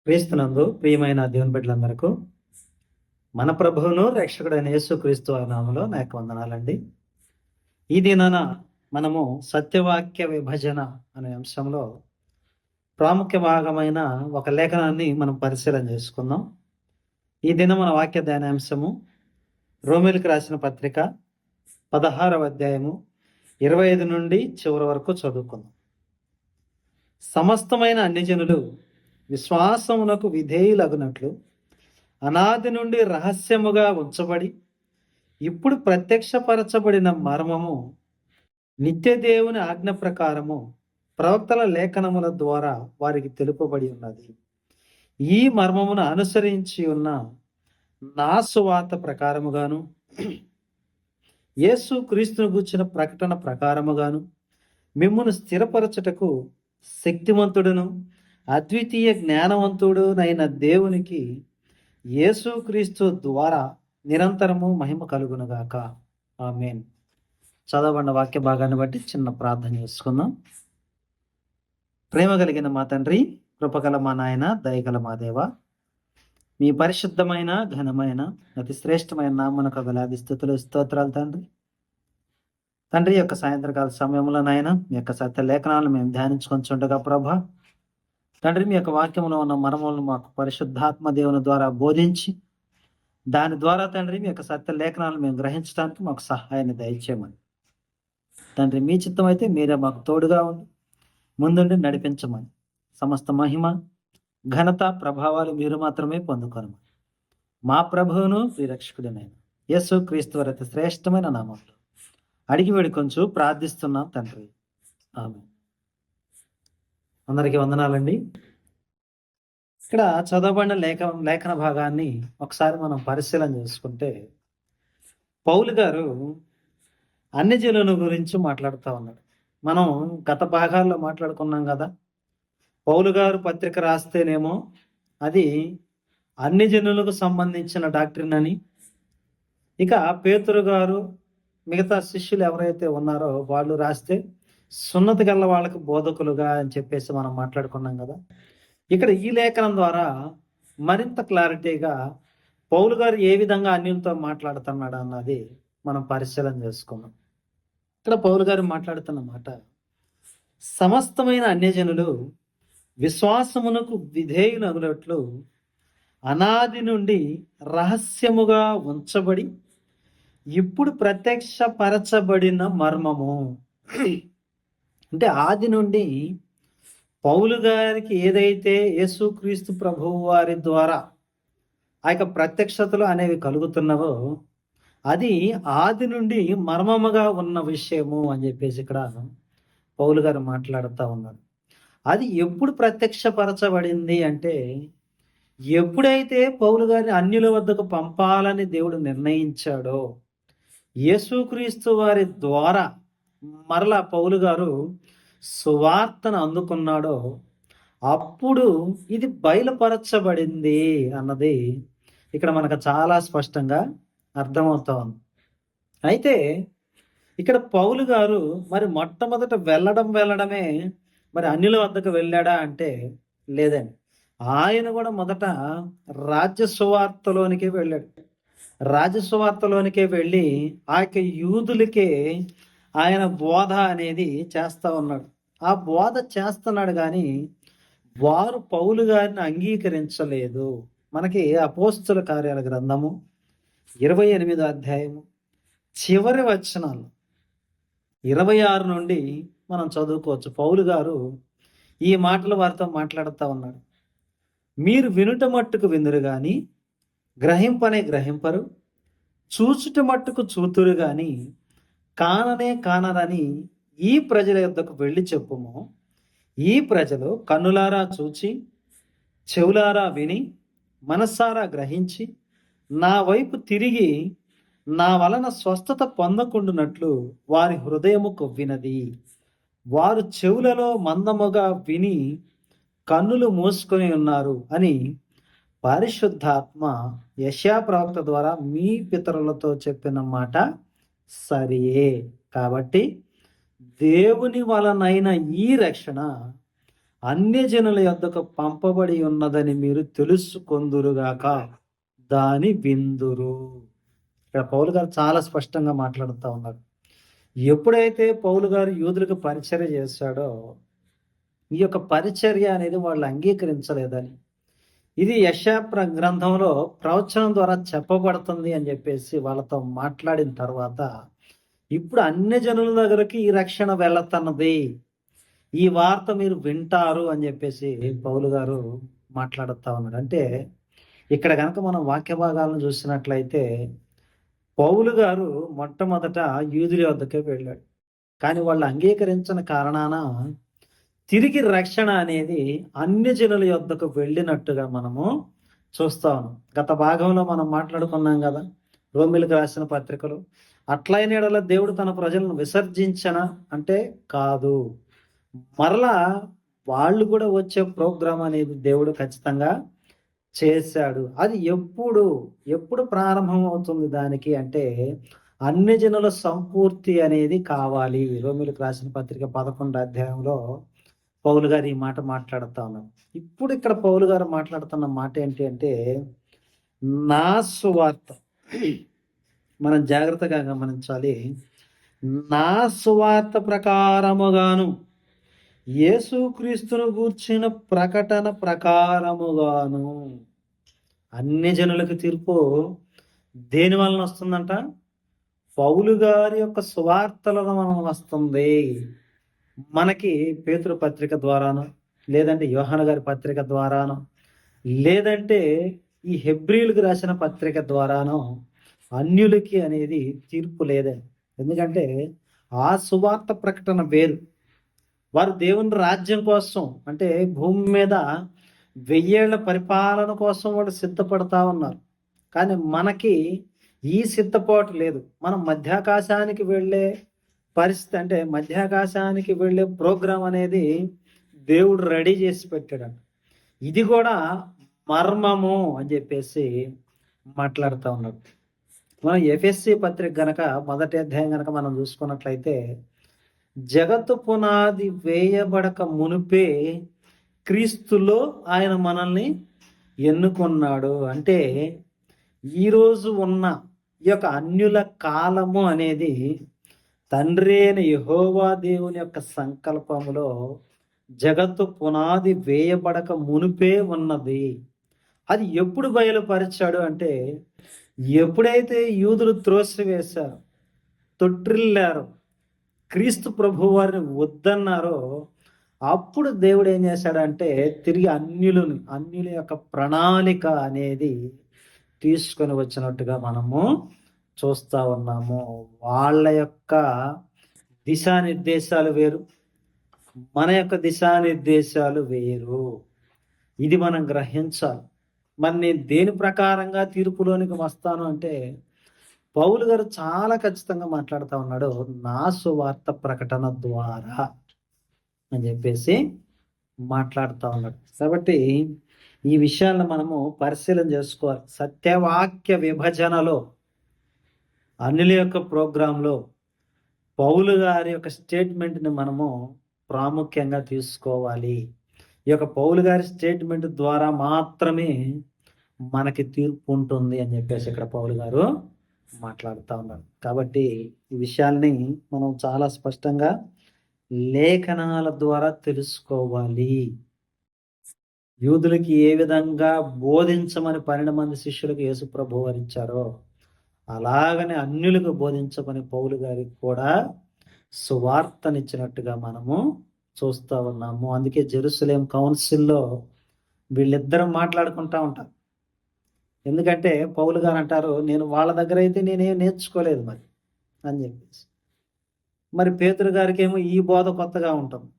క్రీస్తునందు ప్రియమైన దేవుని బిడ్డలందరకు మన ప్రభువును రక్షకుడైన యేసుక్రీస్తు నామములో నా యొక్క వందనాలండి. ఈ దినాన మనము సత్యవాక్య విభజన అనే అంశంలో ప్రాముఖ్య భాగమైన ఒక లేఖనాన్ని మనం పరిశీలన చేసుకుందాం. ఈ దినం మన వాక్య ధ్యానాంశము రోమీయులకు రాసిన పత్రిక 16వ అధ్యాయము 25 నుండి చివరి వరకు చదువుకుందాం. సమస్తమైన అన్ని జనులు విశ్వాసమునకు విధేయులగునట్లు అనాది నుండి రహస్యముగా ఉంచబడి ఇప్పుడు ప్రత్యక్షపరచబడిన మర్మము నిత్య దేవుని ఆజ్ఞ ప్రకారము ప్రవక్తల లేఖనముల ద్వారా వారికి తెలుపబడి ఉన్నది. ఈ మర్మమును అనుసరించి ఉన్న నా సువార్త ప్రకారముగాను యేసు క్రీస్తును గూర్చిన ప్రకటన ప్రకారముగాను మిమ్మును స్థిరపరచుటకు శక్తివంతుడును అద్వితీయ జ్ఞానవంతుడునైన దేవునికి యేసుక్రీస్తు ద్వారా నిరంతరము మహిమ కలుగునుగాక. ఆమేన్. చదవబడిన వాక్య భాగాన్ని బట్టి చిన్న ప్రార్థన చేసుకుందాం. ప్రేమ కలిగిన మా తండ్రి, కృపగల మా నాయన, దయగల మా దేవ, మీ పరిశుద్ధమైన ఘనమైన అతి శ్రేష్టమైన నామమునకు వేలాది స్తుతులు స్తోత్రాలు తండ్రి. తండ్రి యొక్క సాయంత్రకాల సమయంలో నాయన మీ యొక్క సత్య లేఖనాలను మేము ధ్యానించుకొంచుండగా ప్రభా తండ్రి, మీ యొక్క వాక్యంలో ఉన్న మర్మములను మాకు పరిశుద్ధాత్మ దేవుని ద్వారా బోధించి దాని ద్వారా తండ్రి మీ యొక్క సత్య లేఖనాలను మేము గ్రహించడానికి మాకు సహాయాన్ని దయచేయమని తండ్రి, మీ చిత్తం అయితే మీరే మాకు తోడుగా ఉండి ముందుండి నడిపించమని సమస్త మహిమ ఘనత ప్రభావాలు మీరు మాత్రమే పొందుకొనమని మా ప్రభువును శ్రీరక్షకుడినైన యేసు క్రీస్తు వారి అతి శ్రేష్టమైన నామంలో అడిగి వేడుకొంచు ప్రార్థిస్తున్నాం తండ్రి. ఆమేన్. అందరికీ వందనాలండి. ఇక్కడ చదవబడిన లేఖన భాగాన్ని ఒకసారి మనం పరిశీలన చేసుకుంటే పౌలు గారు అన్ని జనుల గురించి మాట్లాడుతూ ఉన్నాడు. మనం గత భాగాల్లో మాట్లాడుకున్నాం కదా, పౌలు గారు పత్రిక రాస్తేనేమో అది అన్ని జనులకు సంబంధించిన డాక్ట్రిన్ అని, ఇక పేతురు గారు మిగతా శిష్యులు ఎవరైతే ఉన్నారో వాళ్ళు రాస్తే సున్నతి గల్ల వాళ్ళకి బోధకులుగా అని చెప్పేసి మనం మాట్లాడుకున్నాం కదా. ఇక్కడ ఈ లేఖనం ద్వారా మరింత క్లారిటీగా పౌలు గారు ఏ విధంగా అన్యులతో మాట్లాడుతున్నాడు అన్నది మనం పరిశీలన చేసుకున్నాం. ఇక్కడ పౌలు గారు మాట్లాడుతున్న మాట, సమస్తమైన అన్యజనులు విశ్వాసమునకు విధేయులగునట్లు అనాది నుండి రహస్యముగా ఉంచబడి ఇప్పుడు ప్రత్యక్షపరచబడిన మర్మము. అంటే ఆది నుండి పౌలు గారికి ఏదైతే యేసుక్రీస్తు ప్రభువు వారి ద్వారా ఆ యొక్క ప్రత్యక్షతలు అనేవి కలుగుతున్నవో అది ఆది నుండి మర్మముగా ఉన్న విషయము అని చెప్పేసి ఇక్కడ పౌలు గారు మాట్లాడుతూ ఉన్నారు. అది ఎప్పుడు ప్రత్యక్షపరచబడింది అంటే, ఎప్పుడైతే పౌలు గారిని అన్యుల వద్దకు పంపాలని దేవుడు నిర్ణయించాడో, యేసుక్రీస్తు వారి ద్వారా మరలా పౌలు గారు సువార్తను అందుకున్నాడో అప్పుడు ఇది బయలుపరచబడింది అన్నది ఇక్కడ మనకు చాలా స్పష్టంగా అర్థమవుతా ఉంది. అయితే ఇక్కడ పౌలు గారు మరి మొట్టమొదట వెళ్ళడమే మరి అన్యుల వద్దకు వెళ్ళాడా అంటే లేదండి. ఆయన కూడా మొదట రాజ్య సువార్తలోనికే వెళ్ళాడు. రాజ్య సువార్తలోనికే వెళ్ళి ఆ యొక్క యూదులకే ఆయన బోధ అనేది చేస్తా ఉన్నాడు. ఆ బోధ చేస్తున్నాడు కానీ వారు పౌలు గారిని అంగీకరించలేదు. మనకి అపోస్తుల కార్యాల గ్రంథము 28వ అధ్యాయము చివరి వచనాలు 26 నుండి మనం చదువుకోవచ్చు. పౌలు గారు ఈ మాటలు వారితో మాట్లాడుతూ ఉన్నాడు. మీరు వినుట మట్టుకు వినురు గాని గ్రహింపనే గ్రహింపరు, చూచుట మట్టుకు చూతురు గాని కాననే కానరని ఈ ప్రజల యొద్దకు వెళ్ళి చెప్పుము. ఈ ప్రజలు కన్నులారా చూచి చెవులారా విని మనస్సారా గ్రహించి నా వైపు తిరిగి నా వలన స్వస్థత పొందకుండునట్లు వారి హృదయము కొవ్వినది. వారు చెవులలో మందముగా విని కన్నులు మూసుకొని ఉన్నారు అని పరిశుద్ధాత్మ యెషయా ప్రవక్త ద్వారా మీ పితరులతో చెప్పిన మాట సరియే. కాబట్టి దేవుని వలనైన ఈ రక్షణ అన్యజనుల యొద్దకు పంపబడి ఉన్నదని మీరు తెలుసుకొందురుగాక దాని విందురు. ఇక్కడ పౌలు గారు చాలా స్పష్టంగా మాట్లాడుతూ ఉన్నారు. ఎప్పుడైతే పౌలు గారు యూదులకు పరిచర్య చేశాడో ఈ యొక్క పరిచర్య అనేది వాళ్ళు అంగీకరించలేదని, ఇది యెషయా గ్రంథంలో ప్రవచనం ద్వారా చెప్పబడుతుంది అని చెప్పేసి వాళ్ళతో మాట్లాడిన తర్వాత, ఇప్పుడు అన్ని జనుల దగ్గరికి ఈ రక్షణ వెళుతున్నది, ఈ వార్త మీరు వింటారు అని చెప్పేసి పౌలు గారు మాట్లాడుతూ ఉన్నాడు. అంటే ఇక్కడ కనుక మనం వాక్య భాగాలను చూసినట్లయితే పౌలు గారు మొట్టమొదట యూదుల వద్దకే వెళ్ళాడు. కానీ వాళ్ళు అంగీకరించిన కారణాన తిరిగి రక్షణ అనేది అన్ని జనుల యొద్దకు వెళ్ళినట్టుగా మనము చూస్తా ఉన్నాం. గత భాగంలో మనం మాట్లాడుకున్నాం కదా, రోమిలకు రాసిన పత్రికలు. అట్లైన యెడల దేవుడు తన ప్రజలను విసర్జించనా అంటే కాదు, మరలా వాళ్ళు కూడా వచ్చే ప్రోగ్రాం అనేది దేవుడు ఖచ్చితంగా చేశాడు. అది ఎప్పుడు ప్రారంభం అవుతుంది దానికి అంటే అన్ని జనుల సంపూర్తి అనేది కావాలి. రోమిలకు రాసిన పత్రిక 11వ అధ్యాయంలో పౌలు గారు ఈ మాట మాట్లాడుతా ఉన్నారు. ఇప్పుడు ఇక్కడ పౌలు గారు మాట్లాడుతున్న మాట ఏంటి అంటే, నా సువార్త, మనం జాగ్రత్తగా గమనించాలి. నా సువార్త ప్రకారముగాను యేసుక్రీస్తును గూర్చిన ప్రకటన ప్రకారముగాను. అన్ని జనులకు తీర్పు దేని వలన వస్తుందంట? పౌలు గారి యొక్క సువార్తల వలన వస్తుంది. మనకి పేతురు పత్రిక ద్వారాను, లేదంటే యోహాను గారి పత్రిక ద్వారాను, లేదంటే ఈ హెబ్రీలకు రాసిన పత్రిక ద్వారాను అన్యులకి అనేది తీర్పు లేదే. ఎందుకంటే ఆ సువార్త ప్రకటన వేరు. వారు దేవుని రాజ్యం కోసం, అంటే భూమి మీద 1000 ఏళ్ల పరిపాలన కోసం వాళ్ళు సిద్ధపడతా ఉన్నారు. కానీ మనకి ఈ సిద్ధపాటు లేదు. మనం మధ్యాకాశానికి వెళ్ళే పరిస్థితి, అంటే మధ్యాకాశానికి వెళ్ళే ప్రోగ్రాం అనేది దేవుడు రెడీ చేసి పెట్టాడు. ఇది కూడా మర్మము అని చెప్పేసి మాట్లాడుతూ ఉన్నాడు. మనం ఎఫెస్సి పత్రిక గనక 1వ అధ్యాయం గనక మనం చూసుకున్నట్లయితే, జగత్తు పునాది వేయబడక మునిపే క్రీస్తులో ఆయన మనల్ని ఎన్నుకున్నాడు. అంటే ఈరోజు ఉన్న ఈ యొక్క అన్యుల కాలము అనేది తండ్రి అయిన యెహోవా దేవుని యొక్క సంకల్పములో జగత్తు పునాది వేయబడక మునిపే ఉన్నది. అది ఎప్పుడు బయలుపరిచాడు అంటే, ఎప్పుడైతే యూదులు త్రోసివేశారు, తొట్టిల్లారో, క్రీస్తు ప్రభు వారిని వద్దన్నారో, అప్పుడు దేవుడు ఏం చేశాడంటే తిరిగి అన్యుల యొక్క ప్రణాళిక అనేది తీసుకొని వచ్చినట్టుగా మనము చూస్తా ఉన్నాము. వాళ్ళ యొక్క దిశానిర్దేశాలు వేరు, మన యొక్క దిశానిర్దేశాలు వేరు. ఇది మనం గ్రహించాలి. మరి నేను దేని ప్రకారంగా తీర్పులోనికి వస్తాను అంటే, పౌలు గారు చాలా ఖచ్చితంగా మాట్లాడుతూ ఉన్నాడు, నా సువార్త ప్రకటన ద్వారా అని చెప్పేసి మాట్లాడుతూ ఉన్నాడు. కాబట్టి ఈ విషయాలను మనము పరిశీలన చేసుకోవాలి. సత్యవాక్య విభజనలో, అన్యుల యొక్క ప్రోగ్రాంలో పౌలు గారి యొక్క స్టేట్మెంట్ని మనము ప్రాముఖ్యంగా తీసుకోవాలి. ఈ యొక్క పౌలు గారి స్టేట్మెంట్ ద్వారా మాత్రమే మనకి తీర్పు ఉంటుంది అని చెప్పేసి ఇక్కడ పౌలు గారు మాట్లాడుతూ ఉన్నారు. కాబట్టి ఈ విషయాల్ని మనం చాలా స్పష్టంగా లేఖనాల ద్వారా తెలుసుకోవాలి. యూదులకి ఏ విధంగా బోధించమని 12 మంది శిష్యులకు యేసు ప్రభువు వారు ఇచ్చారో, అలాగనే అన్యులకు బోధించమని పౌలు గారికి కూడా సువార్తనిచ్చినట్టుగా మనము చూస్తూ ఉన్నాము. అందుకే జెరూసలేం కౌన్సిల్లో వీళ్ళిద్దరూ మాట్లాడుకుంటా ఉంటారు. ఎందుకంటే పౌలు గారు అంటారు, నేను వాళ్ళ దగ్గర అయితే నేనేం నేర్చుకోలేదు మరి అని చెప్పేసి. మరి పేతురు గారికి ఏమో ఈ బోధ కొత్తగా ఉంటుంది.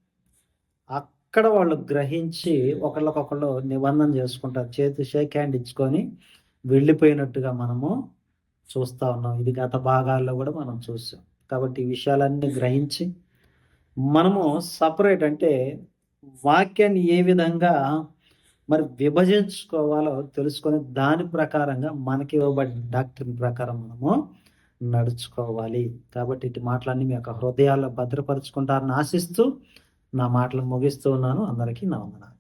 అక్కడ వాళ్ళు గ్రహించి ఒకళ్ళకొకళ్ళు నిబంధన చేసుకుంటారు, చేతి షేక్ హ్యాండ్ ఇచ్చుకొని వెళ్ళిపోయినట్టుగా మనము చూస్తూ ఉన్నాం. ఇది గత భాగాల్లో కూడా మనం చూసాం. కాబట్టి ఈ విషయాలన్నీ గ్రహించి మనము సపరేట్, అంటే వాక్యాన్ని ఏ విధంగా మరి విభజించుకోవాలో తెలుసుకొని దాని ప్రకారంగా మనకి ఇవ్వబడిన డాక్టరీన్ ప్రకారం మనము నడుచుకోవాలి. కాబట్టి ఇటు మాటలన్నీ మీ యొక్క హృదయాల్లో భద్రపరుచుకుంటారని ఆశిస్తూ నా మాటలు ముగిస్తూ ఉన్నాను. అందరికీ నా వందనాలు.